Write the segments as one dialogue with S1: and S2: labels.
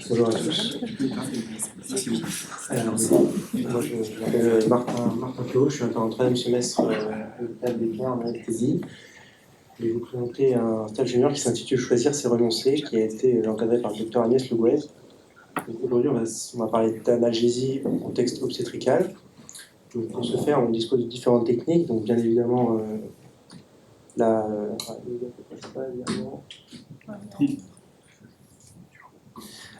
S1: Bonjour à tous. Alors, moi, je m'appelle Martin Clos, je suis encore en troisième semestre à l'hôpital des en anesthésie. Je vais vous présenter un stage junior qui s'intitule Choisir, c'est renoncer, qui a été encadré par le docteur Agnès Louguez. Aujourd'hui, on va parler d'analgésie au contexte obstétrical. Donc, pour ce faire, on dispose de différentes techniques. Donc, bien évidemment,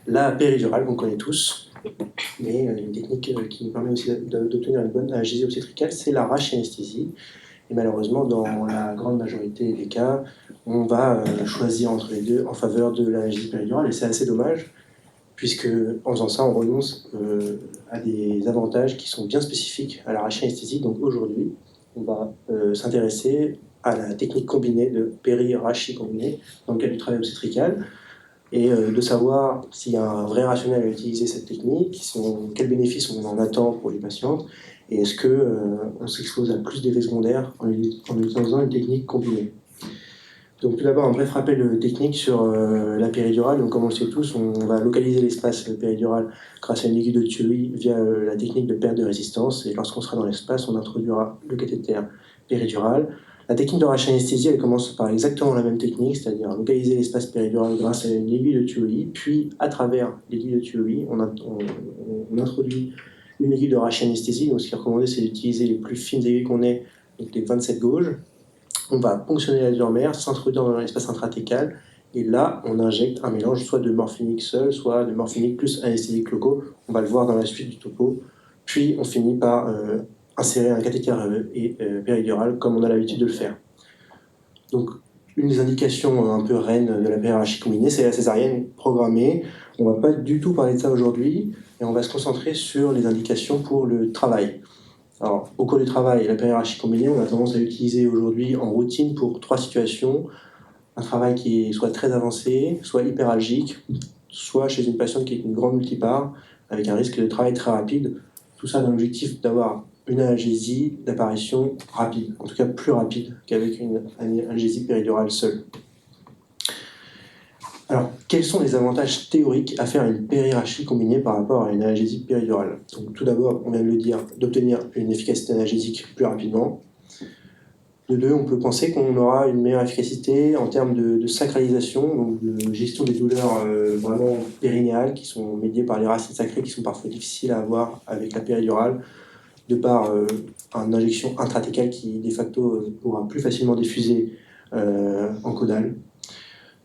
S1: la péridurale, qu'on connaît tous, mais une technique qui nous permet aussi d'obtenir une bonne analgésie obstétricale, c'est la rachianesthésie. Et malheureusement, dans la grande majorité des cas, on va choisir entre les deux en faveur de l'analgésie péridurale, et c'est assez dommage, puisque en faisant ça, on renonce à des avantages qui sont bien spécifiques à la rachianesthésie. Donc aujourd'hui, on va s'intéresser à la technique combinée de péri-rachi combinée dans le cadre du travail obstétrical, et de savoir s'il y a un vrai rationnel à utiliser cette technique, quels bénéfices on en attend pour les patientes, et est-ce qu'on s'expose à plus d'effets secondaires en utilisant une technique combinée. Donc tout d'abord, un bref rappel technique sur la péridurale. Donc comme on le sait tous, on va localiser l'espace péridural grâce à une aiguille de Thury via la technique de perte de résistance, et lorsqu'on sera dans l'espace, on introduira le cathéter péridural. La technique de rachianesthésie, elle commence par exactement la même technique, c'est-à-dire localiser l'espace péridural grâce à une aiguille de Thury, puis à travers l'aiguille de Thury, on introduit une aiguille de rachianesthésie. Donc ce qui est recommandé, c'est d'utiliser les plus fines aiguilles qu'on ait, donc les 27 gauges. On va ponctionner la mère, s'introduire dans l'espace intratécal, et là, on injecte un mélange soit de morphinique seul, soit de morphinique plus anesthésique locaux. On va le voir dans la suite du topo. Puis on finit par insérer un cathéter péridural comme on a l'habitude de le faire. Donc, une des indications un peu reines de la périrachie combinée, c'est la césarienne programmée. On ne va pas du tout parler de ça aujourd'hui, et on va se concentrer sur les indications pour le travail. Alors, au cours du travail, la périrachie combinée, on a tendance à l'utiliser aujourd'hui en routine pour 3 situations. Un travail qui est soit très avancé, soit hyperalgique, soit chez une patiente qui est une grande multipare, avec un risque de travail très rapide. Tout ça dans l'objectif d'avoir une analgésie d'apparition rapide, en tout cas plus rapide qu'avec une analgésie péridurale seule. Alors, quels sont les avantages théoriques à faire une périrachie combinée par rapport à une analgésie péridurale? Donc, tout d'abord, on vient de le dire, d'obtenir une efficacité analgésique plus rapidement. De deux, on peut penser qu'on aura une meilleure efficacité en termes de sacralisation, donc de gestion des douleurs vraiment périnéales qui sont médiées par les racines sacrées qui sont parfois difficiles à avoir avec la péridurale, de par une injection intratécale qui, de facto, pourra plus facilement diffuser en caudale.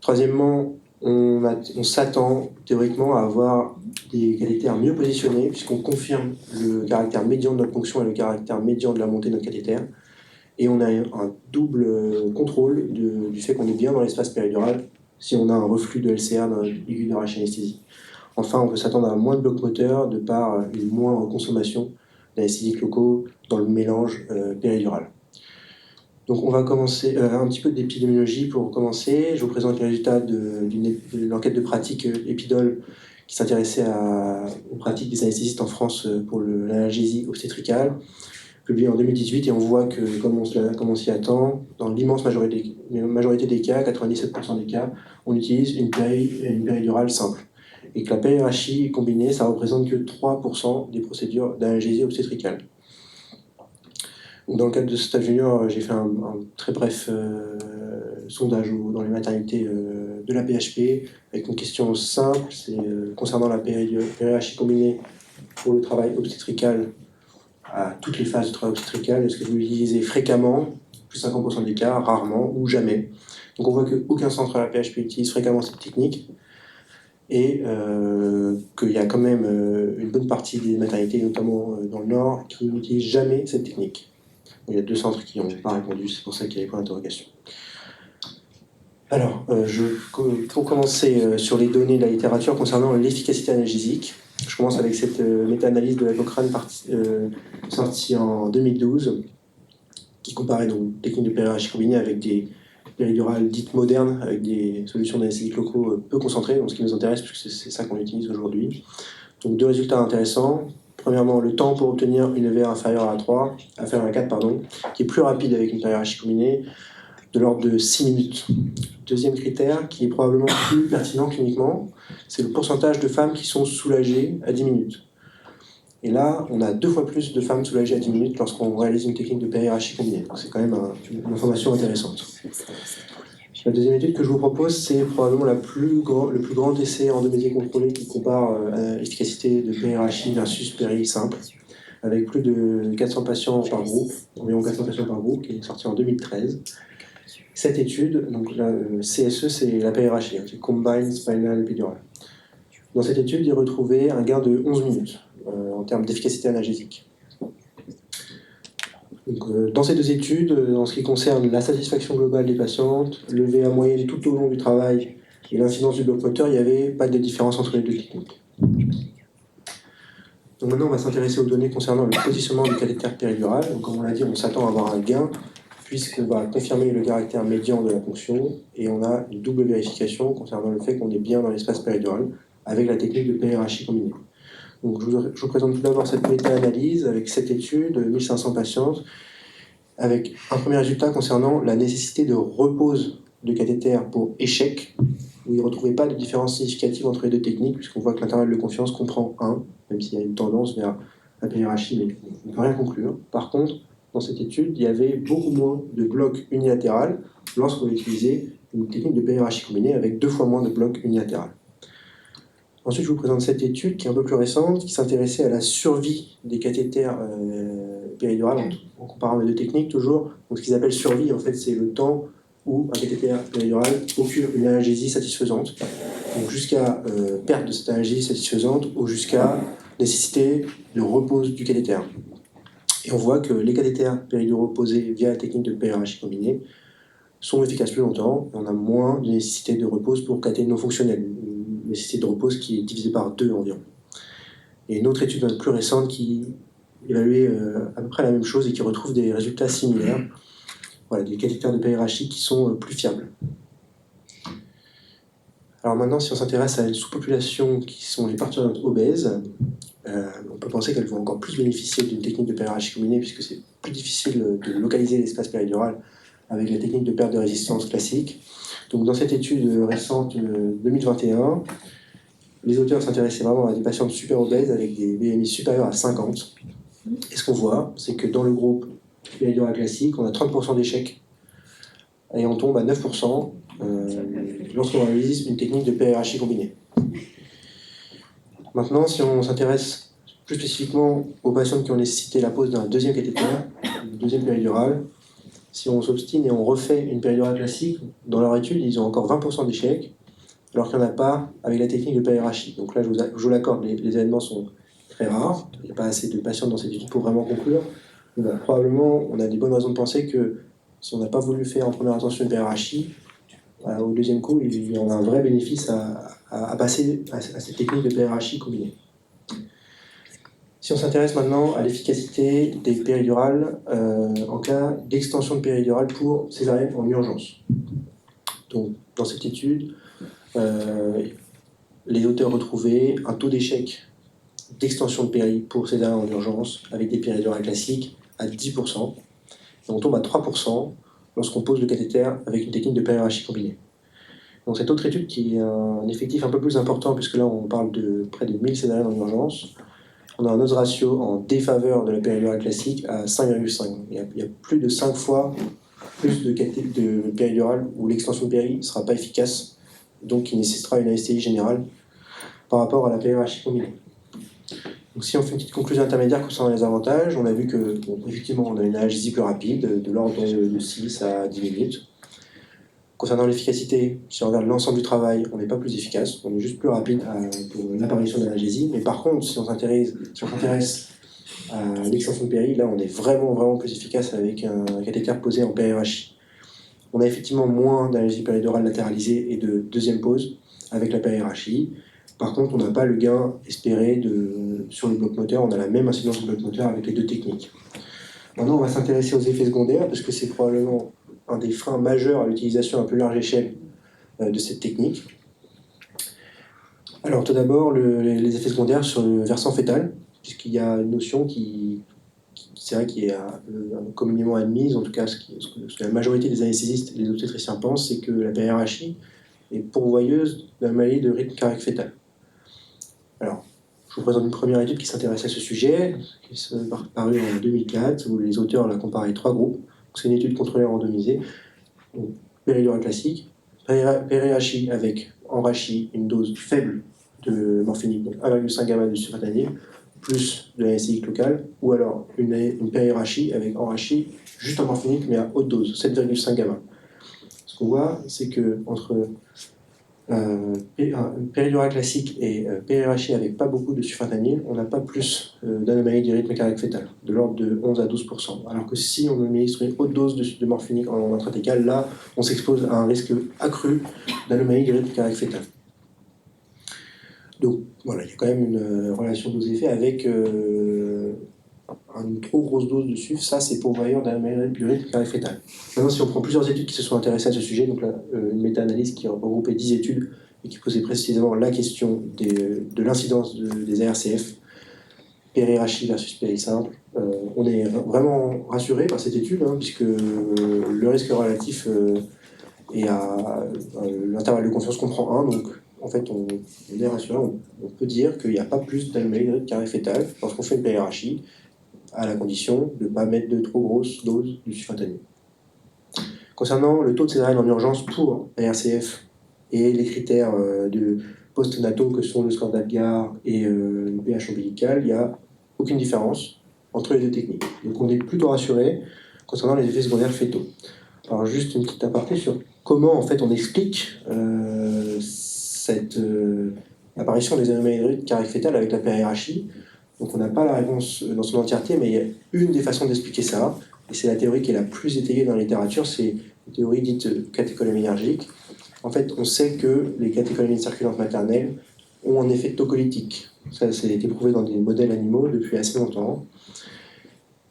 S1: Troisièmement, on s'attend théoriquement à avoir des cathéters mieux positionnés, puisqu'on confirme le caractère médian de notre ponction et le caractère médian de la montée de notre cathéter. Et on a un double contrôle du fait qu'on est bien dans l'espace péridural si on a un reflux de LCR dans l'aiguille de rachianesthésie. Enfin, on peut s'attendre à moins de blocs moteurs de par une moindre consommation d'anesthésiques locaux dans le mélange péridural. Donc on va commencer un petit peu d'épidémiologie pour commencer. Je vous présente les résultats de l'enquête de pratique Epidol qui s'intéressait aux pratiques des anesthésistes en France pour l'analgésie obstétricale, publié en 2018, et on voit que, comme on s'y attend, dans l'immense majorité des cas, 97% des cas, on utilise une péridurale simple. Et que la périrachie combinée, ça représente que 3% des procédures d'analgésie obstétricale. Dans le cadre de ce stage junior, j'ai fait un très bref sondage dans les maternités de la PHP, avec une question simple, c'est concernant la périrachie combinée pour le travail obstétrical à toutes les phases du travail obstétrical. Est-ce que vous l'utilisez fréquemment, plus 50% des cas, rarement ou jamais? Donc on voit qu'aucun centre à la PHP utilise fréquemment cette technique, et qu'il y a quand même une bonne partie des maternités, notamment dans le Nord, qui n'utilisent jamais cette technique. Il y a 2 centres qui n'ont pas répondu, c'est pour ça qu'il y a des points d'interrogation. Alors, pour commencer sur les données de la littérature concernant l'efficacité analgésique, je commence avec cette méta-analyse de la Cochrane sortie en 2012, qui comparait donc techniques de périrachie combinée avec des péridurales dites modernes, avec des solutions d'anesthésiques locaux peu concentrées, donc ce qui nous intéresse, puisque c'est ça qu'on utilise aujourd'hui. Donc 2 résultats intéressants. Premièrement, le temps pour obtenir une EVR inférieure à 4, qui est plus rapide avec une périrachie combinée, de l'ordre de 6 minutes. Deuxième critère, qui est probablement plus pertinent cliniquement, c'est le pourcentage de femmes qui sont soulagées à 10 minutes. Et là, on a 2 fois plus de femmes soulagées à 10 minutes lorsqu'on réalise une technique de périarachie combinée. C'est quand même une information intéressante. La deuxième étude que je vous propose, c'est probablement le plus grand essai endométrique contrôlé qui compare l'efficacité de périarachie versus péri simple, avec plus de 400 patients par groupe, environ 400 patients par groupe, qui est sorti en 2013. Cette étude, donc la CSE, c'est la périarachie, c'est Combined Spinal Epidural. Dans cette étude, il retrouvait un gain de 11 minutes en termes d'efficacité analgésique. Donc, dans ces 2 études, en ce qui concerne la satisfaction globale des patientes, le VA moyenne tout au long du travail et l'incidence du bloc moteur, il n'y avait pas de différence entre les 2 techniques. Donc maintenant, on va s'intéresser aux données concernant le positionnement du cathéter péridural. Donc, comme on l'a dit, on s'attend à avoir un gain puisqu'on va confirmer le caractère médian de la ponction et on a une double vérification concernant le fait qu'on est bien dans l'espace péridural avec la technique de périarachie combinée. Donc, je vous présente tout d'abord cette méta-analyse avec 7 études, 1500 patientes, avec un premier résultat concernant la nécessité de repose de cathéter pour échec, où il ne retrouvait pas de différence significative entre les 2 techniques, puisqu'on voit que l'intervalle de confiance comprend 1, même s'il y a une tendance vers la périarachie, mais on ne peut rien conclure. Par contre, dans cette étude, il y avait beaucoup moins de blocs unilatéral lorsqu'on utilisait une technique de périarachie combinée avec 2 fois moins de blocs unilatéral. Ensuite, je vous présente cette étude qui est un peu plus récente, qui s'intéressait à la survie des cathéters péridurales en comparant les 2 techniques toujours. Donc, ce qu'ils appellent survie, en fait, c'est le temps où un cathéter péridural procure une analgésie satisfaisante, donc jusqu'à perte de cette analgésie satisfaisante ou jusqu'à nécessité de repose du cathéter. Et on voit que les cathéters périduraux posés via la technique de périarachie combinée sont efficaces plus longtemps, et on a moins de nécessité de repose pour cathéter non fonctionnels, une nécessité de repose qui est divisée par 2 environ. Et une autre étude plus récente qui évaluait à peu près la même chose et qui retrouve des résultats similaires, voilà, des cathéters de périarachie qui sont plus fiables. Alors maintenant, si on s'intéresse à une sous-population qui sont les parturientes obèses, on peut penser qu'elles vont encore plus bénéficier d'une technique de périarachie combinée puisque c'est plus difficile de localiser l'espace péridural avec la technique de perte de résistance classique. Donc dans cette étude récente 2021, les auteurs s'intéressaient vraiment à des patientes super obèses avec des BMI supérieurs à 50. Et ce qu'on voit, c'est que dans le groupe péridural classique, on a 30% d'échecs et on tombe à 9% lorsqu'on réalise une technique de périarachie combinée. Maintenant, si on s'intéresse plus spécifiquement aux patients qui ont nécessité la pose d'un deuxième cathéter, une deuxième péridurale, si on s'obstine et on refait une péridurale classique, dans leur étude, ils ont encore 20% d'échecs, alors qu'il n'y en a pas avec la technique de périarachie. Donc là, je vous l'accorde, les événements sont très rares, il n'y a pas assez de patients dans cette étude pour vraiment conclure. Mais probablement, on a des bonnes raisons de penser que si on n'a pas voulu faire en première intention une périarachie, au deuxième coup, il y en a un vrai bénéfice à passer à cette technique de périarachie combinée. Si on s'intéresse maintenant à l'efficacité des péridurales en cas d'extension de péridurale pour césarienne en urgence. Donc, dans cette étude, les auteurs retrouvaient un taux d'échec d'extension de péri pour césarienne en urgence avec des péridurales classiques à 10%. Et on tombe à 3% lorsqu'on pose le cathéter avec une technique de périarachie combinée. Donc cette autre étude qui est un effectif un peu plus important, puisque là on parle de près de 1000 césariennes en urgence, on a un odds ratio en défaveur de la péridurale classique à 5,5. Il y a plus de 5 fois plus de péridurale où l'extension de péri ne sera pas efficace, donc qui nécessitera une anesthésie générale par rapport à la périarachie combinée. Donc si on fait une petite conclusion intermédiaire concernant les avantages, on a vu que, bon, effectivement, on a une analgésie plus rapide, de l'ordre de 6 à 10 minutes. Concernant l'efficacité, si on regarde l'ensemble du travail, on n'est pas plus efficace, on est juste plus rapide pour l'apparition d'analgésie. Mais par contre, si on s'intéresse à l'extension de péri, là on est vraiment plus efficace avec un cathéter posé en périarachie. On a effectivement moins d'analgésie péridurale latéralisée et de deuxième pose avec la périarachie. Par contre, on n'a pas le gain espéré sur le bloc moteur, on a la même incidence du bloc moteur avec les 2 techniques. Maintenant, on va s'intéresser aux effets secondaires, parce que c'est probablement un des freins majeurs à l'utilisation à plus large échelle de cette technique. Alors, tout d'abord, les effets secondaires sur le versant fœtal, puisqu'il y a une notion qui c'est vrai qui est communément admise, en tout cas ce que la majorité des anesthésistes et des obstétriciens pensent, c'est que la PRHI est pourvoyeuse d'anomalies de rythme cardiaque fœtal. Alors, je vous présente une première étude qui s'intéresse à ce sujet, qui est parue en 2004, où les auteurs l'ont comparé 3 groupes. C'est une étude contrôlée randomisée, péridurale classique, PRHI avec enrachis, une dose faible de morphinique, donc 1,5 gamma de sulfatanil, plus de l'anesthésique locale, ou alors une périrachie avec enrachis juste en morphinique mais à haute dose, 7,5 gamma. Ce qu'on voit, c'est que entre péridurale classique et périrachie avec pas beaucoup de sulfatanil, on n'a pas plus d'anomalies du rythme cardiaque fœtal, de l'ordre de 11 à 12%. Alors que si on administre une haute dose de morphinique en intrathécal, là, on s'expose à un risque accru d'anomalies du rythme cardiaque fœtal. Donc voilà, il y a quand même une relation dose-effet avec une trop grosse dose de SUF, ça c'est pourvoyeur d'anomalies du rythme cardiaque fœtal. Maintenant, si on prend plusieurs études qui se sont intéressées à ce sujet, donc là, une méta-analyse qui a regroupé 10 études et qui posait précisément la question de l'incidence des ARCF, périrachie versus péri simple, on est vraiment rassuré par cette étude, puisque le risque relatif est à l'intervalle de confiance qu'on prend 1, donc en fait on est rassuré, on peut dire qu'il n'y a pas plus d'anomalies de rythme cardiaque fœtal lorsqu'on fait une périrachie, à la condition de ne pas mettre de trop grosses doses du sulfatanil. Concernant le taux de césarienne en urgence pour ARCF et les critères de post-nataux que sont le score d'Apgar et le pH ombilical, il n'y a aucune différence entre les deux techniques. Donc on est plutôt rassuré concernant les effets secondaires fétaux. Alors juste une petite aparté sur comment en fait on explique cette apparition des anomalies de rythme cardiaque fœtal avec la périrachie. Donc on n'a pas la réponse dans son entièreté, mais il y a une des façons d'expliquer ça, et c'est la théorie qui est la plus étayée dans la littérature, c'est une théorie dite catécholaminergique. En fait, on sait que les catécholamines circulantes maternelles ont un effet tocolytique. Ça a été prouvé dans des modèles animaux depuis assez longtemps.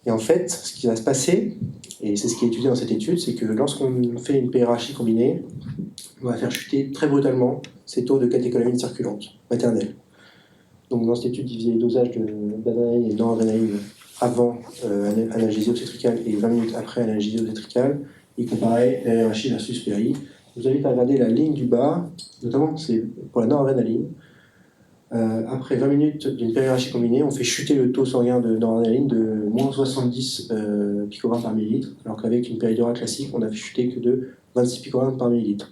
S1: Et en fait, ce qui va se passer, et c'est ce qui est étudié dans cette étude, c'est que lorsqu'on fait une PRHI combinée, on va faire chuter très brutalement ces taux de catécholamines circulantes maternelles. Donc dans cette étude, il faisait les dosages d'adrénaline et de noradrénaline avant analgésie obstétricale et 20 minutes après analgésie obstétricale. Il comparait PRHI versus péri. Je vous invite à regarder la ligne du bas, notamment c'est pour la noradrénaline. Après 20 minutes d'une périrachie combinée, on fait chuter le taux sanguin de noradrénaline de moins 70 picogrammes par millilitre, alors qu'avec une péridurale classique, on a fait chuter que de 26 picogrammes par millilitre.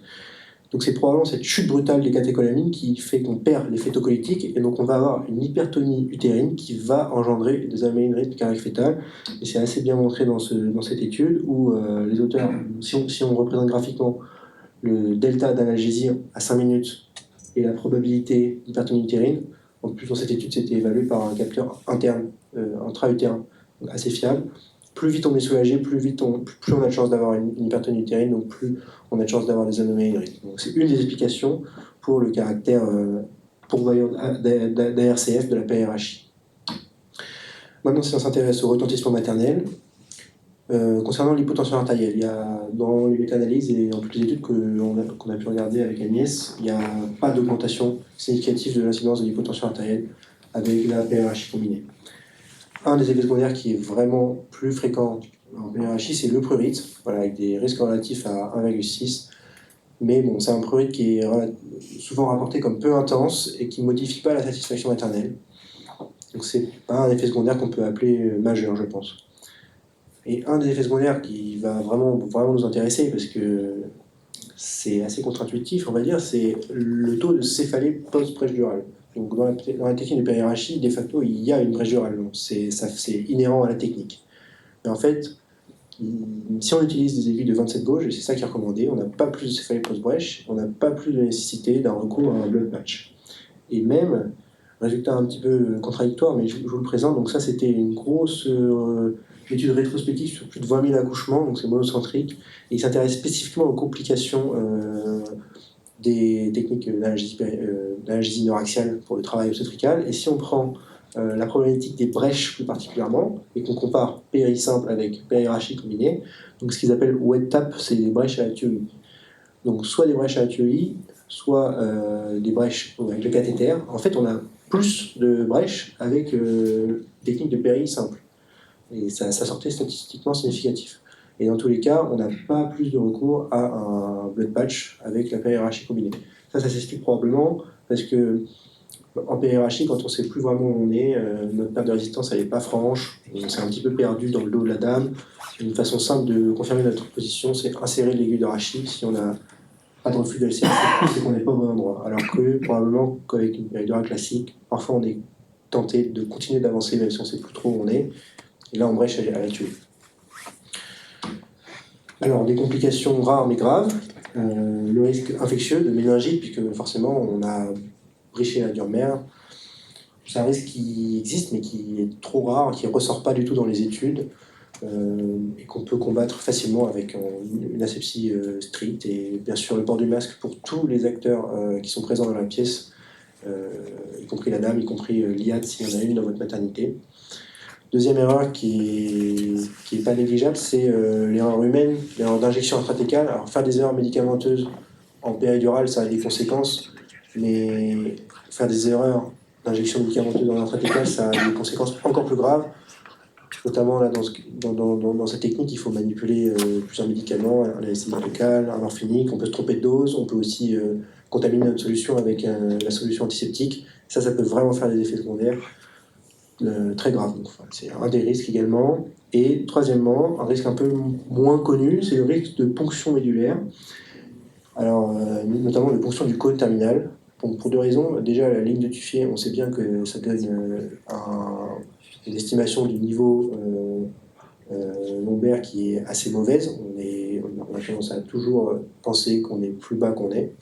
S1: Donc c'est probablement cette chute brutale des catécholamines qui fait qu'on perd l'effet tocolytique, et donc on va avoir une hypertonie utérine qui va engendrer des anomalies de rythme cardiaque fœtal. Et c'est assez bien montré dans cette étude où les auteurs, si on représente graphiquement le delta d'analgésie à 5 minutes et la probabilité d'hypertonie utérine, en plus dans cette étude c'était évalué par un capteur interne, intra-utérin, assez fiable. Plus vite on est soulagé, plus on a de chance d'avoir une hypertonie utérine, donc plus on a de chance d'avoir des anomalies de rythme. Donc c'est une des explications pour le caractère pourvoyeur d'ARCF de la PRHI. Maintenant, si on s'intéresse au retentissement maternel, concernant l'hypotension artérielle, il y a dans les méta-analyses et dans toutes les études qu'on a pu regarder avec Agnès, il n'y a pas d'augmentation significative de l'incidence de l'hypotension artérielle avec la PRHI combinée. Un des effets secondaires qui est vraiment plus fréquent en PRHI, c'est le prurite, voilà, avec des risques relatifs à 1,6. Mais bon, c'est un prurite qui est souvent rapporté comme peu intense et qui ne modifie pas la satisfaction maternelle. Donc c'est pas un effet secondaire qu'on peut appeler majeur, je pense. Et un des effets secondaires qui va vraiment nous intéresser, parce que c'est assez contre-intuitif, on va dire, c'est le taux de céphalée post-brèche durale. Donc dans la technique de périrachie, de facto, il y a une brèche durale. C'est inhérent à la technique. Mais en fait, si on utilise des aiguilles de 27 gauge, et c'est ça qui est recommandé, on n'a pas plus de céphalée post-brèche, on n'a pas plus de nécessité d'un recours à un blood patch. Et même, résultat un petit peu contradictoire, mais je vous le présente, donc ça c'était une grosse étude rétrospective sur plus de 20 000 accouchements, donc c'est monocentrique, et il s'intéresse spécifiquement aux complications des techniques d'analgésie neuraxiale pour le travail obstétrical. Et si on prend la problématique des brèches plus particulièrement, et qu'on compare péri simple avec périrachie combinée, donc ce qu'ils appellent wet tap, c'est des brèches à la TUI. Donc soit des brèches à la TUI, soit des brèches avec le cathéter. En fait, on a plus de brèches avec technique de péri simple. Et ça sortait statistiquement significatif. Et dans tous les cas, on n'a pas plus de recours à un blood patch avec la périarachie combinée. Ça s'explique probablement parce que en périarachie, quand on ne sait plus vraiment où on est, notre perte de résistance elle n'est pas franche, on s'est un petit peu perdu dans le dos de la dame. Une façon simple de confirmer notre position, c'est insérer l'aiguille de rachis. Si on n'a pas de reflux d'LCR, c'est qu'on n'est pas au bon endroit. Alors que probablement qu'avec une péridurale classique, parfois on est tenté de continuer d'avancer même si on ne sait plus trop où on est. Et là, on brèche à la tuer. Alors, des complications rares mais graves. Le risque infectieux de méningite, puisque forcément, on a bréché la dure mère. C'est un risque qui existe, mais qui est trop rare, qui ne ressort pas du tout dans les études, et qu'on peut combattre facilement avec une asepsie stricte. Et bien sûr, le port du masque pour tous les acteurs qui sont présents dans la pièce, y compris la dame, y compris l'IAD, s'il y en a une dans votre maternité. Deuxième erreur qui est pas négligeable, c'est l'erreur humaine, l'erreur d'injection intratécale. Alors, faire des erreurs médicamenteuses en péridurale, ça a des conséquences, mais faire des erreurs d'injection médicamenteuse en intratécale, ça a des conséquences encore plus graves. Notamment là, dans cette technique, il faut manipuler plusieurs médicaments, un anesthésique local, un morphinique, on peut se tromper de dose, on peut aussi contaminer notre solution avec la solution antiseptique. Ça peut vraiment faire des effets secondaires. Très grave. Enfin, c'est un des risques également. Et troisièmement, un risque un peu moins connu, c'est le risque de ponction médulaire. Alors, notamment de ponction du cône terminal. Pour deux raisons. Déjà, la ligne de Tuffier, on sait bien que ça donne une estimation du niveau lombaire qui est assez mauvaise. On a tendance à toujours penser qu'on est plus bas qu'on est.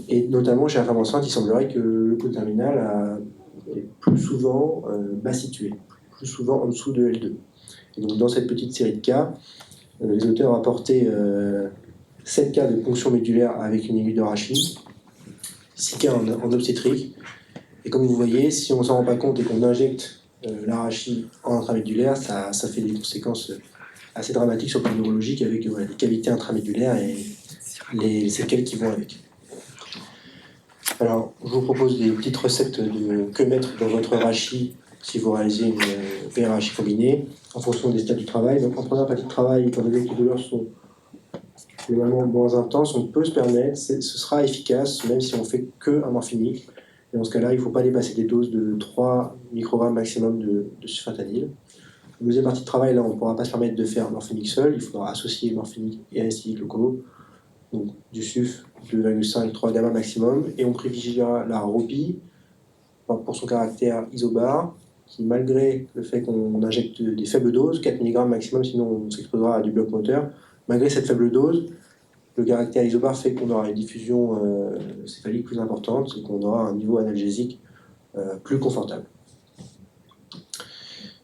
S1: Et notamment chez la femme enceinte, il semblerait que le cône terminal est plus souvent bas situé, plus souvent en dessous de L2. Et donc dans cette petite série de cas, les auteurs ont apporté 7 cas de ponction médulaire avec une aiguille de rachis, 6 cas en obstétrique. Et comme vous voyez, si on ne s'en rend pas compte et qu'on injecte l'arachis en intramédulaire, ça fait des conséquences assez dramatiques sur le plan neurologique avec des cavités intramédulaires et les séquelles qui vont avec. Alors, je vous propose des petites recettes de que mettre dans votre rachis si vous réalisez une périarachie combinée, en fonction des stades du travail. Donc, en première partie de travail, étant donné que les douleurs sont vraiment moins intenses, on peut se permettre, ce sera efficace, même si on fait qu'un morphinique. Et dans ce cas-là, il ne faut pas dépasser des doses de 3 microgrammes maximum de sulfatanil. La deuxième partie de travail, là, on ne pourra pas se permettre de faire morphinique seul, il faudra associer morphinique et anesthésiques locaux. Donc du SUF 2,5-3 gamma maximum, et on privilégiera la ROPI pour son caractère isobar, qui malgré le fait qu'on injecte des faibles doses, 4 mg maximum, sinon on s'exposera à du bloc moteur, malgré cette faible dose, le caractère isobar fait qu'on aura une diffusion céphalique plus importante et qu'on aura un niveau analgésique plus confortable.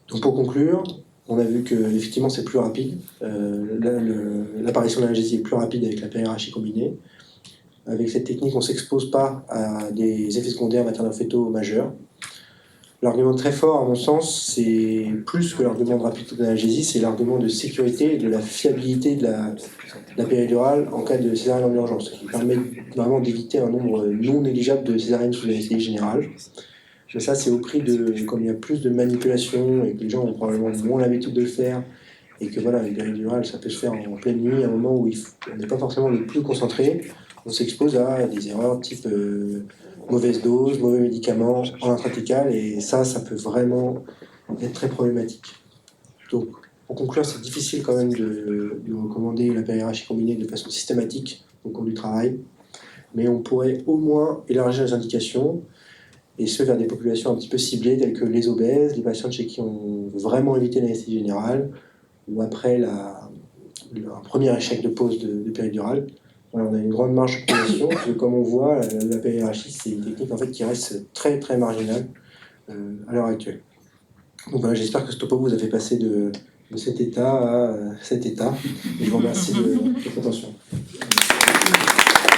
S1: Donc pour conclure, on a vu que effectivement c'est plus rapide. L'apparition de l'analgésie est plus rapide avec la périarachie combinée. Avec cette technique, on ne s'expose pas à des effets secondaires maternofœtaux majeurs. L'argument très fort, à mon sens, c'est plus que l'argument de rapidité d'analgésie, c'est l'argument de sécurité et de la fiabilité de la péridurale en cas de césarienne en urgence, qui permet vraiment d'éviter un nombre non négligeable de césariennes sous anesthésie générale. Mais ça, c'est au prix de, comme il y a plus de manipulation et que les gens ont probablement moins l'habitude de le faire, et que voilà, une péridurale, ça peut se faire en pleine nuit, à un moment où on n'est pas forcément le plus concentré, on s'expose à des erreurs type mauvaise dose, mauvais médicaments en intratécal, et ça peut vraiment être très problématique. Donc, pour conclure, c'est difficile quand même de recommander la périarachie combinée de façon systématique au cours du travail, mais on pourrait au moins élargir les indications, et ce vers des populations un petit peu ciblées, telles que les obèses, les patients chez qui on veut vraiment éviter l'anesthésie générale, ou après un premier échec de pause de péridurale. Voilà, on a une grande marge de progression, parce que comme on voit, la périarachie, c'est une technique en fait, qui reste très très marginale à l'heure actuelle. Donc voilà, j'espère que ce topo vous a fait passer de cet état à cet état. Et je vous remercie de votre attention.